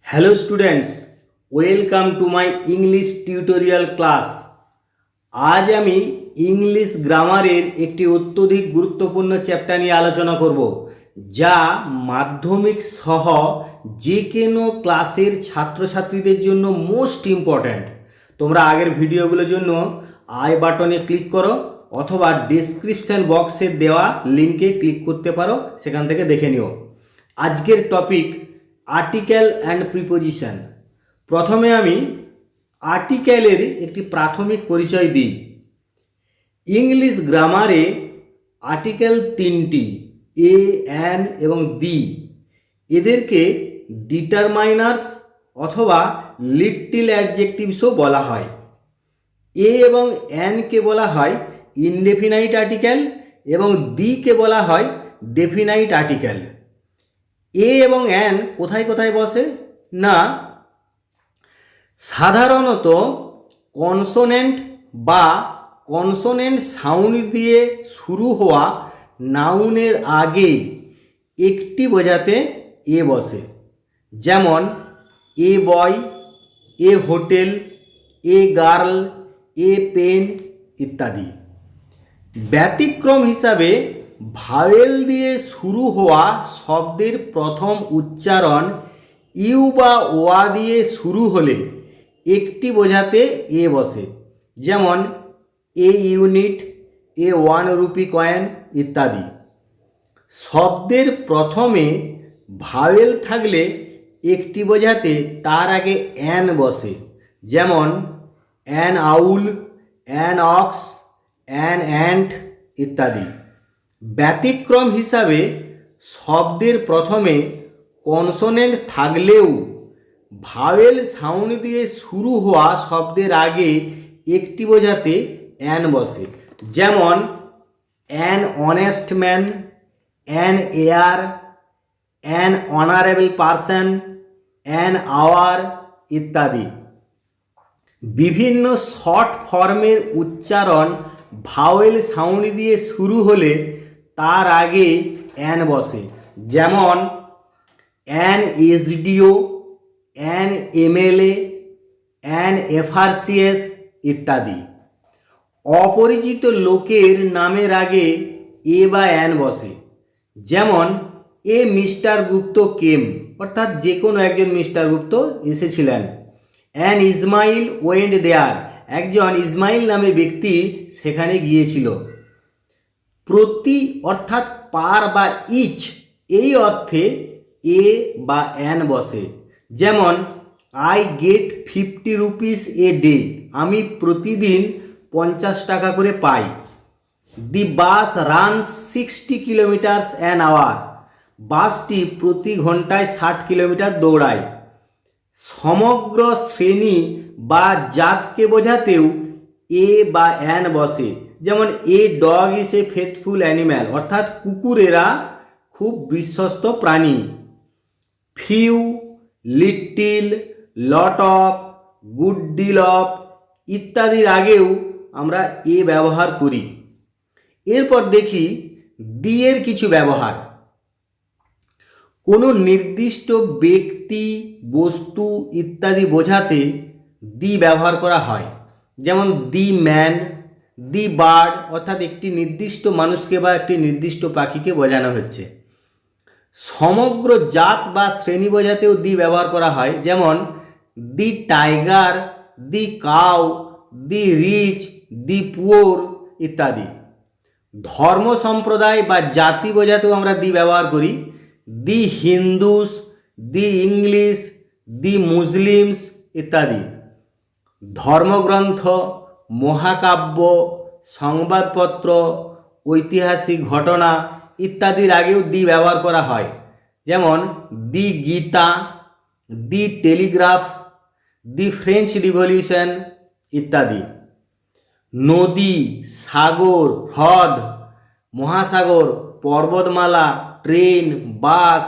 Hello students, welcome to my English tutorial class. আজ আমি English গ্রামারের একটি অত্যধিক গুরুত্বপূর্ণ চ্যাপ্টার নিয়ে আলোচনা করব, যা মাধ্যমিক সহ যে কোনো ক্লাসের ছাত্রছাত্রীদের জন্য মোস্ট ইম্পর্ট্যান্ট। তোমরা আগের ভিডিওগুলোর জন্য আই বাটনে ক্লিক করো অথবা ডেসক্রিপশন বক্সে দেওয়া লিঙ্কে ক্লিক করতে পারো, সেখান থেকে দেখে নিও। আজকের টপিক আর্টিকেল অ্যান্ড প্রিপোজিশন। প্রথমে আমি আর্টিকেলের একটি প্রাথমিক পরিচয় দিই। ইংলিশ গ্রামারে আর্টিকেল তিনটি, এ, অ্যান এবং দি। এদেরকে ডিটারমাইনার্স অথবা লিটল অ্যাডজেক্টিভসও বলা হয়। এ এবং অ্যানকে বলা হয় ইনডেফিনাইট আর্টিকেল এবং দিকে বলা হয় ডেফিনাইট আর্টিকেল। এ এবং অ্যান কোথায় কোথায় বসে না, সাধারণত কনসোনেন্ট বা কনসোনেন্ট সাউন্ড দিয়ে শুরু হওয়া নাউনের আগে একটি বোঝাতে এ বসে, যেমন a boy, a hotel, a girl, a pen ইত্যাদি। ব্যতিক্রম হিসাবে ভাওয়েল দিয়ে শুরু হওয়া শব্দের প্রথম উচ্চারণ ইউ বা ওয়া দিয়ে শুরু হলে একটি বোঝাতে এ বসে, যেমন এ ইউনিট, এ 1 রুপি কয়েন ইত্যাদি। শব্দের প্রথমে ভাওয়েল থাকলে একটি বোঝাতে তার আগে অ্যান বসে, যেমন an owl, an ox, an ant ইত্যাদি। ব্যতিক্রম হিসাবে শব্দের প্রথমে কনসোনেন্ট থাকলেও ভাওয়েল সাউন্ড দিয়ে শুরু হওয়া শব্দের আগে একটি বোঝাতে অ্যান বসে, যেমন an honest man, an air, an honourable person, an hour ইত্যাদি। বিভিন্ন শর্ট ফর্মের উচ্চারণ ভাওয়েল সাউন্ড দিয়ে শুরু হলে তার আগে অ্যান বসে, যেমন an SDO, an MLA, an FRCS ইত্যাদি। অপরিচিত লোকের নামের আগে এ বা অ্যান বসে, যেমন এ মিস্টার গুপ্ত কেম, অর্থাৎ যে কোনো একজন মিস্টার গুপ্ত এসেছিলেন। অ্যান ইসমাইল ওয়েন্ট দেয়ার, একজন ইসমাইল নামে ব্যক্তি সেখানে গিয়েছিল। প্রতি অর্থাৎ পার বা ইচ এই অর্থে এ বা অ্যান বসে, যেমন I get 50 rupees a day, আমি প্রতিদিন 50 টাকা করে পাই। দি বাস রানস 60 কিলোমিটার্স অ্যান আওয়ার, বাসটি প্রতি ঘন্টায় 60 কিলোমিটার দৌড়ায়। সমগ্র শ্রেণী বা জাতকে বোঝাতেও এ বা অ্যান বসে, যেমন a dog is a faithful animal, অর্থাৎ কুকুরেরা খুব বিশ্বস্ত প্রাণী। Few, little, lot of, good deal of ইত্যাদির আগেও আমরা এ ব্যবহার করি। এরপর দেখি দি এর কিছু ব্যবহার। কোনো নির্দিষ্ট ব্যক্তি, বস্তু ইত্যাদি বোঝাতে দি ব্যবহার করা হয়, যেমন দি ম্যান, দি বার্ড, অর্থাৎ একটি নির্দিষ্ট মানুষকে বা একটি নির্দিষ্ট পাখিকে বোঝানো হচ্ছে। সমগ্র জাত বা শ্রেণী বোঝাতেও দি ব্যবহার করা হয়, যেমন the tiger, the cow, the rich, the poor ইত্যাদি। ধর্ম সম্প্রদায় বা জাতি বোঝাতেও আমরা দি ব্যবহার করি, the Hindus, the English, the Muslims ইত্যাদি। ধর্মগ্রন্থ, মহাকাব্য, সংবাদপত্র, ঐতিহাসিক ঘটনা ইত্যাদির আগেও দি ব্যবহার করা হয়, যেমন দি গীতা, দি টেলিগ্রাফ, দি ফ্রেঞ্চ রিভলিউশন ইত্যাদি। নদী, সাগর, হ্রদ, মহাসাগর, পর্বতমালা, ট্রেন, বাস,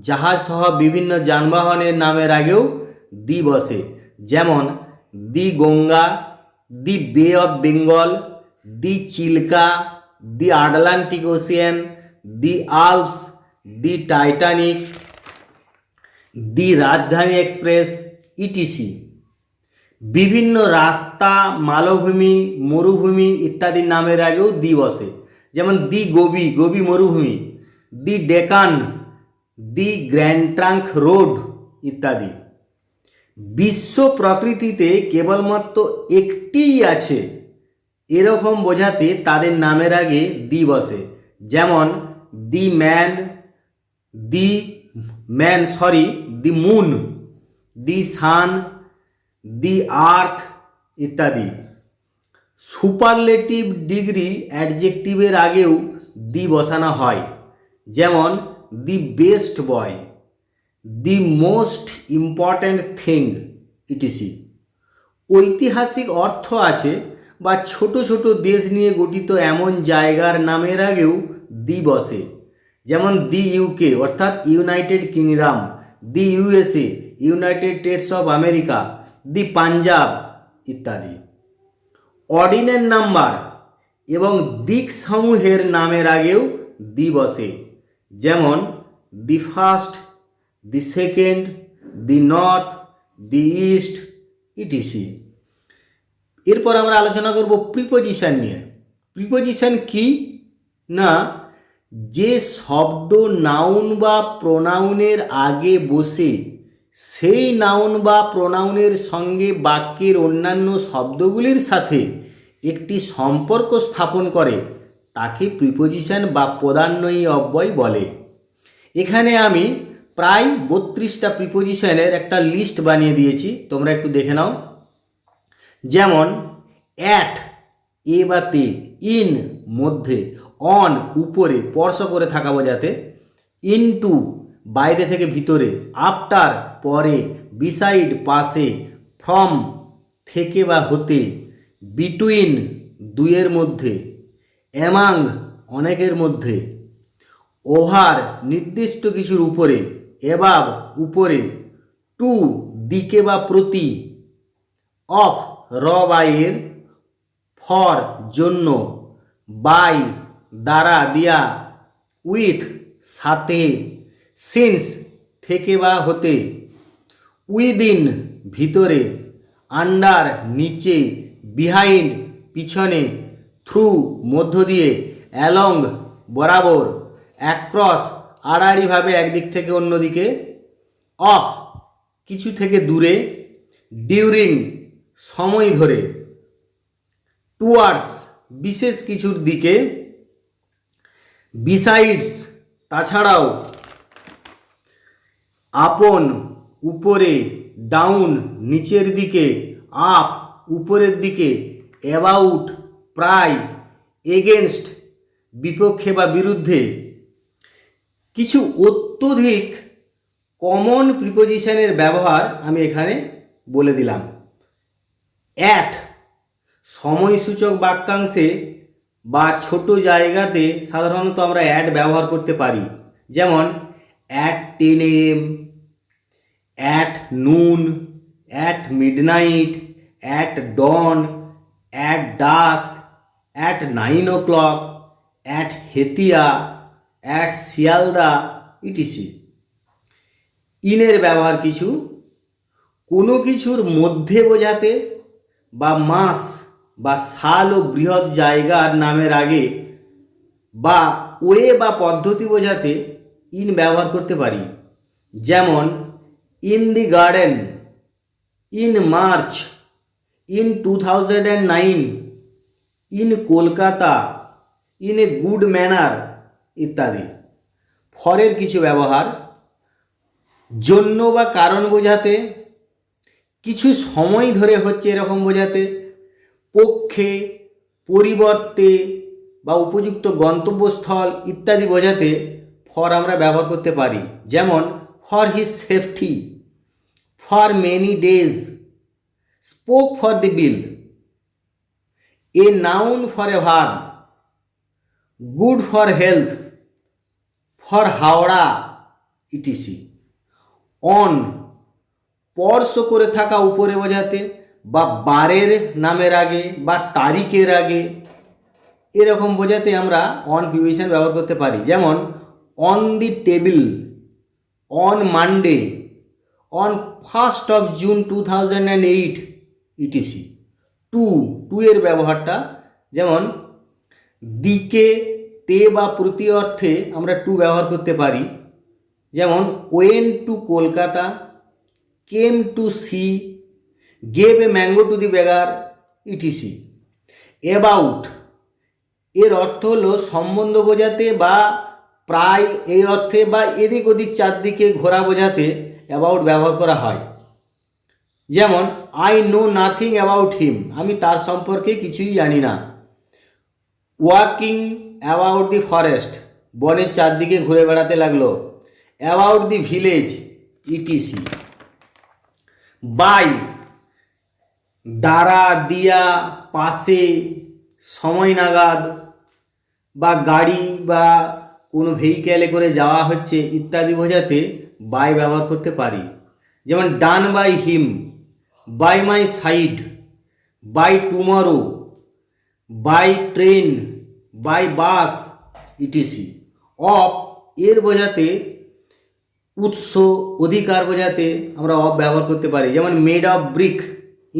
জাহাজ সহ বিভিন্ন যানবাহনের নামের আগেও দি বসে, যেমন দি Ganga, the Bay of Bengal, the Chilka, the Atlantic Ocean, the Alps, the Titanic. The Rajdhani express etc. বিভিন্ন রাস্তা, মালভূমি, মরুভূমি ইত্যাদির নামের আগেও দি বসে, যেমন দি গোবি, গোবি মরুভূমি, দি ডেকান, দি গ্র্যান্ড ট্রাঙ্ক রোড ইত্যাদি। বিশ্ব প্রকৃতিতে কেবলমাত্র একটিই আছে এরকম বোঝাতে তাদের নামের আগে দি বসে, যেমন দি দি মুন, দি সান, দি আর্থ ইত্যাদি। সুপারলেটিভ ডিগ্রি অ্যাডজেক্টিভের আগেও দি বসানো হয়, যেমন the best boy, the most important thing etc. ঐতিহাসিক অর্থ আছে বা ছোট ছোট দেশ নিয়ে গঠিত এমন জায়গার নামের আগেও দি বসে, যেমন দি ইউকে অর্থাৎ United Kingdom, the USA United States of America, the Punjab ইত্যাদি। অর্ডিনাল নাম্বার এবং দিক সমূহের নামের আগেও দি বসে, যেমন the first, the second, the north, the east etc. এরপর আমরা আলোচনা করব প্রিপোজিশন নিয়ে। প্রিপোজিশন কি না, যে শব্দ নাউন বা প্রোনাউনের আগে বসে সেই নাউন বা প্রোনাউনের সঙ্গে বাক্যের অন্যান্য শব্দগুলির সাথে একটি সম্পর্ক স্থাপন করে তাকে প্রিপোজিশন বা পদান্বয়ী অব্যয় বলে। এখানে আমি প্রায় 32টা প্রিপোজিশনের একটা লিস্ট বানিয়ে দিয়েছি, তোমরা একটু দেখে নাও। যেমন অ্যাট এ বা তে, ইন মধ্যে, অন উপরে স্পর্শ করে থাকা বোঝাতে, ইনটু বাইরে থেকে ভিতরে, আফটার পরে, বিসাইড পাশে, ফ্রম থেকে বা হতে, বিটুইন দুইয়ের মধ্যে, অ্যামাং অনেকের মধ্যে, ওভার নির্দিষ্ট কিছুর উপরে, এবাব উপরে, টু দিকে বা প্রতি, অফ র বা এর, ফর জন্য, বাই দ্বারা দিয়া, উইথ সাথে, সিন্স থেকে বা হতে, উইদিন ভিতরে, আন্ডার নিচে, বিহাইন্ড পিছনে, থ্রু মধ্য দিয়ে, অ্যালং বরাবর, অ্যাক্রস আড়াআড়িভাবে একদিক থেকে অন্যদিকে, অফ কিছু থেকে দূরে, ডিউরিং সময় ধরে, টুয়ার্ডস বিশেষ কিছুর দিকে, বিসাইডস তাছাড়াও, আপন উপরে, ডাউন নিচের দিকে, আপ উপরের দিকে, অ্যাবাউট প্রায়, এগেনস্ট বিপক্ষে বা বিরুদ্ধে। কিছু অত্যধিক কমন প্রিপোজিশনের ব্যবহার আমি এখানে বলে দিলাম। অ্যাট সময়সূচক বাক্যাংশে বা ছোট জায়গাতে সাধারণত আমরা অ্যাট ব্যবহার করতে পারি, যেমন at 10 AM, at noon, at midnight, at dawn, at dusk, at 9 o'clock, at Hetia, at Sealdah etc. ইনের ব্যবহার কিছু কোনো কিছুর মধ্যে বোঝাতে বা মাস বা সাল ও বৃহৎ জায়গার নামের আগে বা ওয়ে বা পদ্ধতি বোঝাতে ইন ব্যবহার করতে পারি, যেমন in the garden, in March, in 2009, in Kolkata, in a good manner ইত্যাদি। ফরের কিছু ব্যবহার জন্য বা কারণ বোঝাতে, কিছু সময় ধরে হচ্ছে এরকম বোঝাতে, পক্ষে, পরিবর্তে বা উপযুক্ত গন্তব্যস্থল ইত্যাদি বোঝাতে ফর আমরা ব্যবহার করতে পারি, যেমন for his safety, for many days, spoke for the bill, a noun for a verb, good for health, for Howrah etc. On স্পর্শ করে থাকা উপরে বোঝাতে বা বারের নামের আগে বা তারিখের আগে এরকম বোঝাতে আমরা অন প্রিপোজিশন ব্যবহার করতে পারি, যেমন on the table, on Monday, on 1st June 2008 etc. To এর ব্যবহারটা যেমন দিকে, তে বা প্রতি অর্থে আমরা টু ব্যবহার করতে পারি। যেমন went to Kolkata, came to see, gave a mango to the beggar etc. About এর অর্থ হলো সম্বন্ধ বোঝাতে বা প্রায় এই অর্থে বা এদিক ওদিক চারদিকে ঘোরা বোঝাতে অ্যাবাউট ব্যবহার করা হয়। যেমন I know nothing about him, আমি তার সম্পর্কে কিছুই জানি না। ওয়াকিং অ্যাবাউট দি ফরেস্ট, বনের চারদিকে ঘুরে বেড়াতে লাগলো। About the village etc. By দ্বারা, দিয়া, পাশে, সময় নাগাদ, বা গাড়ি বা কোনো ভেহিক্যালে করে যাওয়া হচ্ছে ইত্যাদি বোঝাতে বাই ব্যবহার করতে পারি। যেমন done by him, by my side, by tomorrow, by train, by bus etc. Of এর বোঝাতে উৎস, অধিকার বোঝাতে আমরা অফ ব্যবহার করতে পারি। যেমন মেড অফ ব্রিক,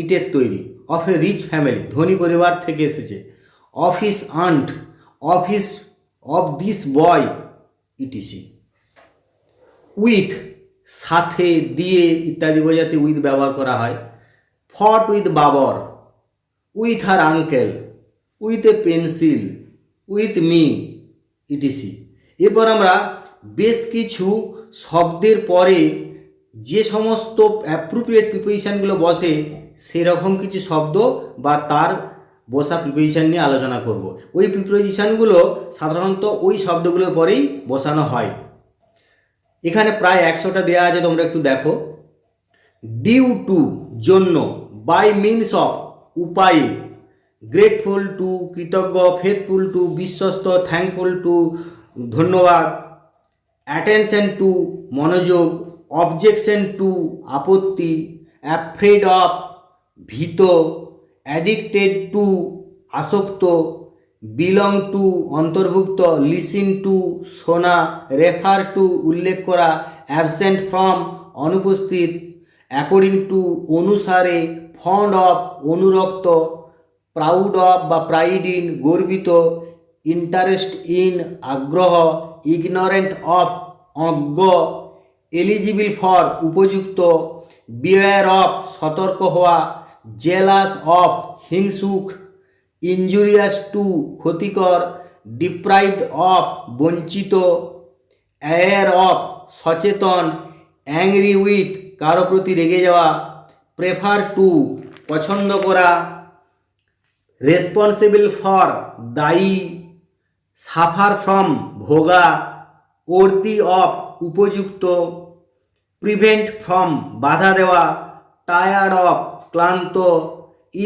ইটের তৈরি। অফ এ রিচ ফ্যামিলি, ধনী পরিবার থেকে এসেছে। Of his aunt, office of this boy etc. With সাথে, দিয়ে ইত্যাদি বোঝাতে উইথ ব্যবহার করা হয়। Fought with Babar, with her uncle, with a pencil, with me etc. এরপর আমরা বেশ কিছু শব্দের পরে যে সমস্ত অ্যাপ্রোপ্রিয়েট প্রিপোজিশনগুলো বসে সেরকম কিছু শব্দ বা তার বসা প্রিপোজিশন নিয়ে আলোচনা করব। ওই প্রিপোজিশনগুলো সাধারণত ওই শব্দগুলোর পরেই বসানো হয়। এখানে প্রায় 100টা দেওয়া আছে, তোমরা একটু দেখো। ডিউ টু জন্য, বাই মিনস অফ উপায়ে, গ্রেটফুল টু কৃতজ্ঞ, ফেথফুল টু বিশ্বস্ত, থ্যাঙ্কফুল টু ধন্যবাদ, অ্যাটেনশন টু মনোযোগ, অবজেকশন টু আপত্তি, অ্যাফ্রেড অফ ভীত, অ্যাডিক্টেড টু আসক্ত, বিলং টু অন্তর্ভুক্ত, লিসিন টু শোনা, রেফার টু উল্লেখ করা, অ্যাবসেন্ট ফ্রম অনুপস্থিত, অ্যাকর্ডিং টু অনুসারে, ফন্ড অফ অনুরক্ত, প্রাউড অফ বা প্রাইড ইন গর্বিত, ইন্টারেস্ট ইন আগ্রহ, ইগনোরেন্ট অফ অজ্ঞ, এলিজিবল ফর উপযুক্ত, বিওয়্যার অফ সতর্ক হওয়া, জেলাস অফ হিংসুক, ইনজুরিয়াস টু ক্ষতিকর, ডিপ্রাইভড অফ বঞ্চিত, অ্যাওয়্যার অফ সচেতন, অ্যাংরি উইথ কারো প্রতি রেগে যাওয়া, প্রেফার টু পছন্দ করা, রেসপন্সিবল ফর দায়ী, সাফার ফ্রম ভোগা, ওর্দি অফ উপযুক্ত, প্রিভেন্ট ফ্রম বাধা দেওয়া, টায়ার্ড অফ ক্লান্ত,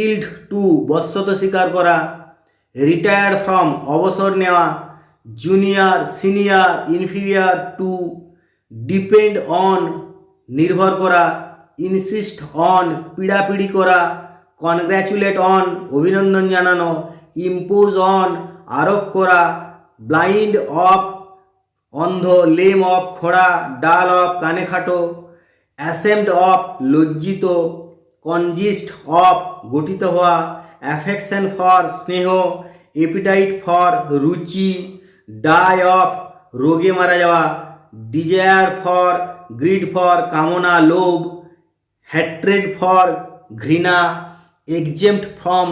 ইল্ড টু বশ্যত স্বীকার করা, রিটায়ার্ড ফ্রম অবসর নেওয়া, junior senior inferior to, depend on নির্ভর করা, ইনসিস্ট অন পিড়াপিড়ি করা, কনগ্র্যাচুলেট অন অভিনন্দন জানানো, ইম্পোজ অন আরোপ করা, ব্লাইন্ড অফ অন্ধ, লেম অফ খোড়া, ডাল অফ কানে খাটো, অ্যাসেম্ড অফ লজ্জিত, কনজিস্ট অফ গঠিত হওয়া, অ্যাফেকশন ফর স্নেহ, এপিটাইট ফর রুচি, ডাই অফ রোগে মারা যাওয়া, ডিজায়ার ফর গ্রিড ফর কামনা লোভ, হ্যাট্রেড ফর ঘৃণা, এক্সেম্পট ফ্রম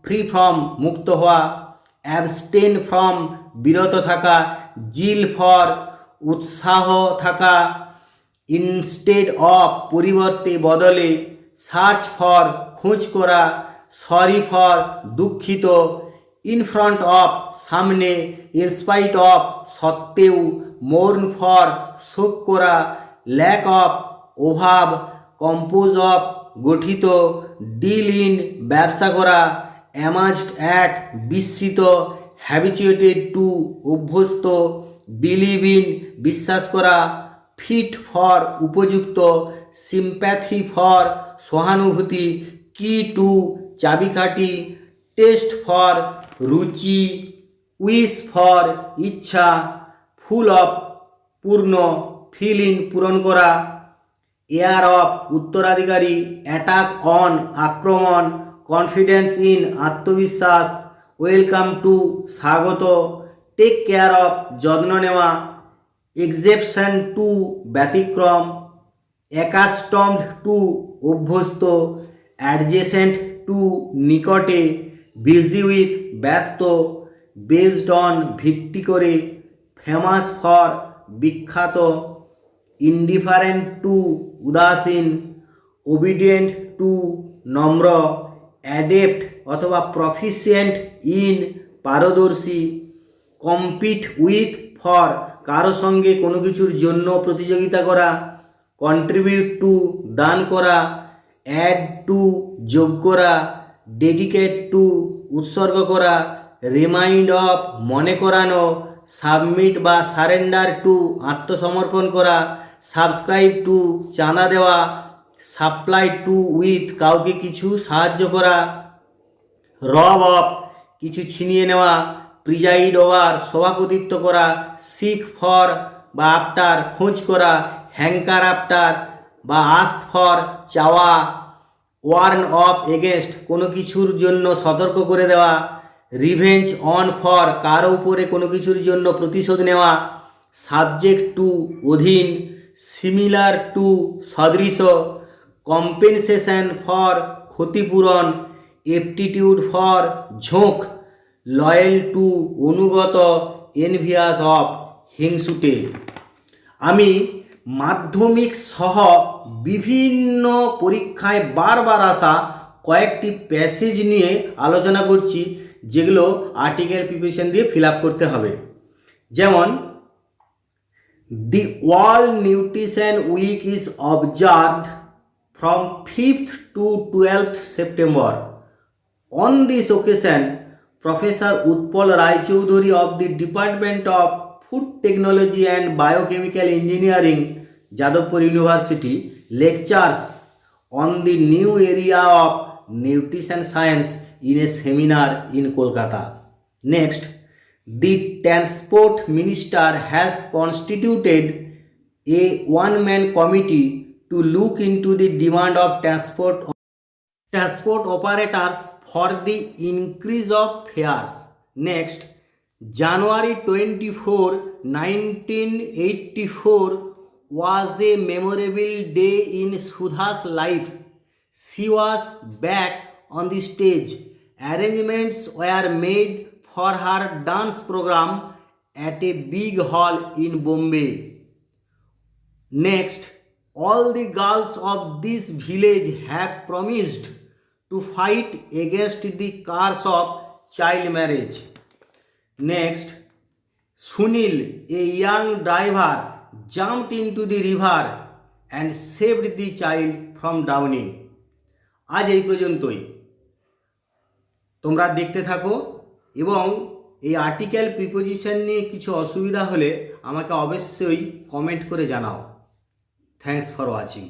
ফ্রি ফ্রম মুক্ত হওয়া, অ্যাবস্টেন ফ্রম বিরত থাকা, জিল ফর উৎসাহ থাকা, ইনস্টেড অফ পরিবর্তে বদলে, সার্চ ফর খোঁজ করা, সরি ফর দুঃখিত, ইন ফ্রন্ট অফ সামনে, ইনস্পাইট অফ সত্ত্বেও, মোর্ন ফর শোক করা, ল্যাক অফ অভাব, কম্পোজ অফ গঠিত, ডিল ইন ব্যবসা করা, অ্যামাজড অ্যাট বিস্মিত, হ্যাবিচুয়েটেড টু অভ্যস্ত, বিলিভ ইন বিশ্বাস করা, ফিট ফর উপযুক্ত, সিম্প্যাথি ফর সহানুভূতি, কি টু চাবিকাঠি, টেস্ট ফর রুচি, উইশ ফর ইচ্ছা, ফুল অফ পূর্ণ, ফিল ইন পূরণ করা, এয়ার অফ উত্তরাধিকারী, অ্যাটাক অন আক্রমণ, কনফিডেন্স ইন আত্মবিশ্বাস, ওয়েলকাম টু স্বাগত, টেক কেয়ার অফ যত্ন নেওয়া, এক্সেপশন টু ব্যতিক্রম, অ্যাকাস্টমড টু অভ্যস্ত, অ্যাডজেসেন্ট টু নিকটে, বিজি উইথ ব্যস্ত, বেসড অন ভিত্তি করে, ফেমাস ফর বিখ্যাত, ইনডিফারেন্ট টু উদাসীন, ওবিডিয়েন্ট টু নম্র, অ্যাডেপ্ট অথবা প্রফিসিয়েন্ট ইন পারদর্শী, কম্পিট উইথ ফর কারো সঙ্গে কোনো কিছুর জন্য প্রতিযোগিতা করা, কন্ট্রিবিউট টু দান করা, অ্যাড টু যোগ করা, ডেডিকেট টু উৎসর্গ করা, রিমাইন্ড অফ মনে করানো, সাবমিট বা সারেন্ডার টু আত্মসমর্পণ করা, সাবস্ক্রাইব টু চাঁদা দেওয়া, সাপ্লাই টু উইথ কাউকে কিছু সাহায্য করা, রব অফ কিছু ছিনিয়ে নেওয়া, প্রিজাইড ওভার সভাপতিত্ব করা, সিক ফর বা আফটার খোঁজ করা, হ্যাঙ্কার আফটার বা আস্ক ফর চাওয়া, ওয়ার্ন অফ এগেনস্ট কোনো কিছুর জন্য সতর্ক করে দেওয়া, রিভেঞ্জ অন ফর কারো উপরে কোনো কিছুর জন্য প্রতিশোধ নেওয়া, সাবজেক্ট টু অধীন, সিমিলার টু সদৃশ, কম্পেনসেশন ফর ক্ষতিপূরণ, এপটিটিউড ফর ঝোঁক, লয়েল টু অনুগত, এনভিয়াস অফ হিংসুটে। আমি মাধ্যমিক সহ বিভিন্ন পরীক্ষায় বারবার আসা কয়েকটি প্যাসেজ নিয়ে আলোচনা করছি, যেগুলো আর্টিকেল প্রিপারেশন দিয়ে ফিল আপ করতে হবে। যেমন, the world nutrition week is observed from 5th to 12th September. On this occasion, Professor Utpal Rai Choudhury of the Department of Food Technology and Biochemical Engineering, Jadavpur University, lectures on the new area of nutrition science in a seminar in Kolkata. Next, the Transport Minister has constituted a one-man committee to look into the demand of transport operators for the increase of fares. Next, January 24, 1984 was a memorable day in Sudha's life. She was back on the stage. Arrangements were made for her dance program at a big hall in Bombay. Next, all the girls of this village have promised to fight against the curse of child marriage. Next, Sunil, a young driver, jumped into the river and saved the child from drowning. আজ এই পর্যন্তই। তোমরা দেখতে থাকো এবং এই article preposition নিয়ে কিছু অসুবিধা হলে আমাকে অবশ্যই কমেন্ট করে জানাও। Thanks for watching.